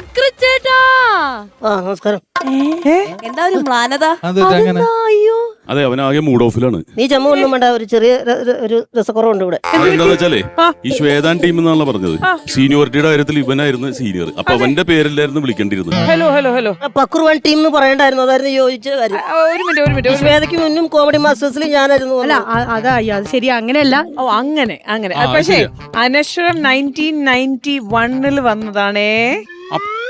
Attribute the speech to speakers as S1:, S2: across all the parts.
S1: പക്രുച്ചേട്ടാ.
S2: നമസ്കാരം.
S1: എന്താ ഒരു മ്ലാനത?
S3: അയ്യോ,
S4: അതെ, അവനാകെ മൂഡ് ഓഫിലാണ്.
S2: നീ ചമ്മ ഒന്നും വേണ്ട, ഒരു ചെറിയ ഒരു രസക്കുറവുണ്ട് ഇവിടെ.
S4: എന്താന്ന് വെച്ചാലേ, ഈ ശ്വേതാൻ ടീം എന്നാണല്ലോ പറഞ്ഞത്. സീനിയോറിറ്റിയുടെ കാര്യത്തിൽ ഇവനായിരുന്നു സീനിയർ. അപ്പൊ അവന്റെ പേരിലായിരുന്നു വിളിക്കേണ്ടിരുന്നത്.
S3: ഹലോ ഹലോ ഹലോ,
S2: പക്രുവൺ ടീം എന്ന് പറയണ്ടായിരുന്നു. അതായിരുന്നു യോജിച്ച കാര്യം.
S3: ഒരു മിനിറ്റ്.
S2: ശ്വേതയ്ക്ക് മുന്നും കോമഡി മാസ്റ്റേഴ്സിൽ ഞാനായിരുന്നു.
S1: അല്ല അതാ അത് ശരി, അങ്ങനെയല്ല.
S3: ഓ അങ്ങനെ. പക്ഷേ അനശ്വരം 1991 വന്നതാണേ.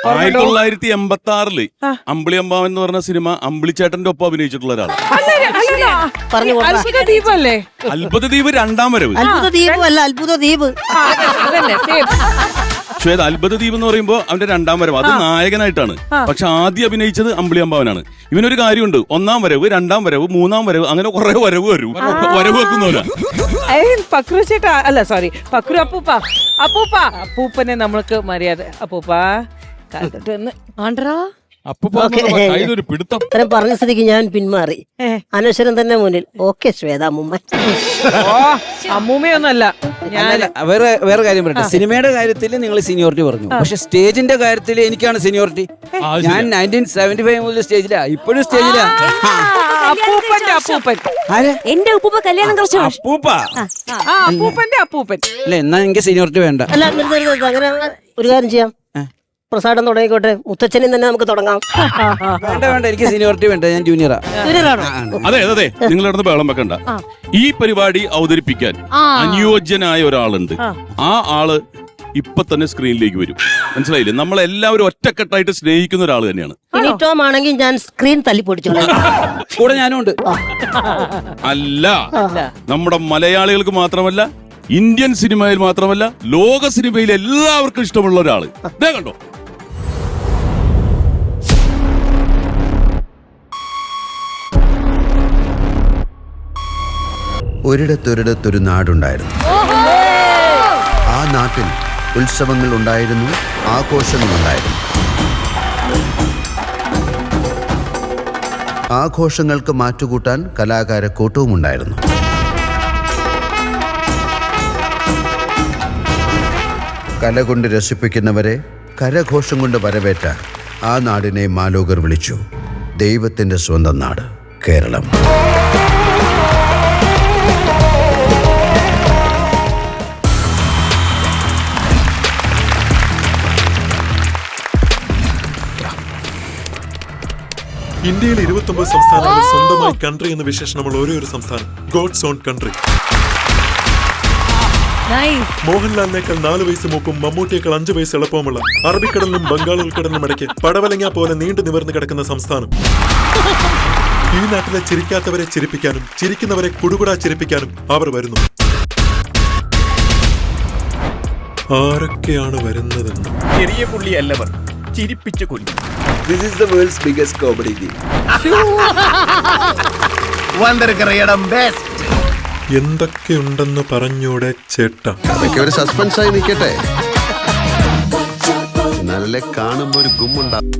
S4: 1986 അമ്പിളി അമ്പാവൻ എന്ന് പറഞ്ഞ സിനിമ അമ്പിളിച്ചേട്ടന്റെ ഒപ്പം അഭിനയിച്ചിട്ടുള്ള ഒരാളാണ്.
S2: പറഞ്ഞു
S3: ദീപല്ലേ?
S4: അത്ഭുത ദ്വീപ് രണ്ടാം വരവ്.
S2: അത്ഭുത ദ്വീപ് അല്ല, അത്ഭുത ദ്വീപ്.
S4: ശ്വേത, അത്ഭുത ദ്വീപ് എന്ന് പറയുമ്പോ അവന്റെ രണ്ടാം വരവ്, അത് നായകനായിട്ടാണ്. പക്ഷെ ആദ്യം അഭിനയിച്ചത് അമ്പിളി അമ്പാവനാണ്. ഇവനൊരു കാര്യമുണ്ട്, ഒന്നാം വരവ്, രണ്ടാം വരവ്, മൂന്നാം വരവ്, അങ്ങനെ കുറെ വരവ് വെക്കുന്നവരാ.
S3: പക്രു ചേട്ടാ, അല്ല സോറി, പക്രു അപ്പൂപ്പനെ നമ്മൾക്ക് മര്യാദ. അപ്പൂപ്പ
S4: കയ്യിലൊരു പിടുത്തം.
S2: അത്രയും പറഞ്ഞ സ്ഥിതിക്ക് ഞാൻ പിന്മാറി. അനശ്വരം തന്നെ മുന്നിൽ. ഓക്കെ ശ്വേത അമ്മൂമ്മ.
S3: അമ്മൂമ്മയൊന്നുമല്ല ഞാൻ.
S5: വേറെ കാര്യം പറയട്ടെ, സിനിമയുടെ കാര്യത്തിൽ നിങ്ങൾ സീനിയോറിറ്റി പറഞ്ഞു, പക്ഷെ സ്റ്റേജിന്റെ കാര്യത്തിൽ എനിക്കാണ് സീനിയോറിറ്റി. ഞാൻ 1975 മുതൽ സ്റ്റേജിലാ, ഇപ്പോഴും സ്റ്റേജിലാ.
S3: അപ്പൂപ്പൻ
S1: എന്റെ ഉപ്പൂപ്പ കല്യാണം കഴിച്ചു.
S3: അപ്പൂപ്പന്റെ അപ്പൂപ്പൻ
S5: അല്ല, എന്നാ എനിക്ക് സീനിയോറിറ്റി വേണ്ട.
S2: അല്ല, അങ്ങനെ ഒരു കാര്യം ചെയ്യാം. പ്രസാദം തുടങ്ങിക്കോട്ടെ, മുത്തച്ഛനെ തന്നെ നമുക്ക് തുടങ്ങാം.
S5: വേണ്ട, എനിക്ക് സീനിയോറിറ്റി വേണ്ട, ഞാൻ ജൂനിയറാ.
S4: അതെ, നിങ്ങൾ നടന്ന് ബഹളം വെക്കണ്ട. ഈ പരിപാടി അവതരിപ്പിക്കാൻ അനുയോജ്യനായ ഒരാളുണ്ട്. ആ ആള് ഇപ്പൊ തന്നെ സ്ക്രീനിലേക്ക് വരും. മനസ്സിലായില്ലേ? നമ്മളെല്ലാവരും ഒറ്റക്കെട്ടായിട്ട് സ്നേഹിക്കുന്ന ഒരാൾ തന്നെയാണ്.
S2: ആണെങ്കിൽ ഞാൻ സ്ക്രീൻ തല്ലിപ്പൊടിച്ചോളാം.
S5: കൂടെ ഞാനും ഉണ്ട്.
S4: അല്ല, നമ്മുടെ മലയാളികൾക്ക് മാത്രമല്ല, ഇന്ത്യൻ സിനിമയിൽ മാത്രമല്ല, ലോക സിനിമയിൽ എല്ലാവർക്കും ഇഷ്ടമുള്ള ഒരാള്. ഇതേ കണ്ടോ?
S6: ഒരിടത്തൊരിടത്തൊരു നാടുണ്ടായിരുന്നു. ആ നാട്ടിൽ ഉത്സവങ്ങൾ ഉണ്ടായിരുന്നു, ആഘോഷങ്ങളുണ്ടായിരുന്നു. ആഘോഷങ്ങൾക്ക് മാറ്റുകൂട്ടാൻ കലാകാരക്കൂട്ടവും ഉണ്ടായിരുന്നു. കല കൊണ്ട് രസിപ്പിക്കുന്നവരെ കരഘോഷം കൊണ്ട് വരവേറ്റാൻ ആ നാടിനെ മാലോകർ വിളിച്ചു ദൈവത്തിൻ്റെ സ്വന്തം നാട് കേരളം.
S7: ഇന്ത്യയിൽ 29 സംസ്ഥാനങ്ങളിൽ സ്വന്തമായി കൺട്രി എന്ന വിശേഷണമുള്ള ഒരേ ഒരു സംസ്ഥാനം ഗോഡ്സ് ഓൺ കൺട്രി. മോഹൻലാലിനേക്കാൾ 4 വയസ്സ് മൂപ്പും മമ്മൂട്ടിയേക്കാൾ 5 വയസ്സ് എളുപ്പവുമുള്ള അറബിക്കടലിനും ബംഗാൾ ഉൾക്കടലിനും ഇടയ്ക്ക് പടവലങ്ങ പോലെ നീണ്ടു നിവർന്നു കിടക്കുന്ന സംസ്ഥാനം. ഈ നാട്ടിലെ ചിരിക്കാത്തവരെ ചിരിപ്പിക്കാനും ചിരിക്കുന്നവരെ കുടുകുടാ ചിരിപ്പിക്കാനും അവർ വരുന്നു. ആരൊക്കെയാണ് വരുന്നതെന്ന്
S8: ചെറിയ പുള്ളിയല്ലവർ, ചിരിപ്പിച്ചു കൊല്ലും.
S6: This is the world's biggest comedy team.
S7: എന്തൊക്കെയുണ്ടെന്ന് പറഞ്ഞൂടെ ചേട്ടാ?
S6: ഒരു സസ്പെൻസായി നിൽക്കട്ടെ, നല്ല കാണുമ്പോ ഒരു ഗുമ്മുണ്ടാവും.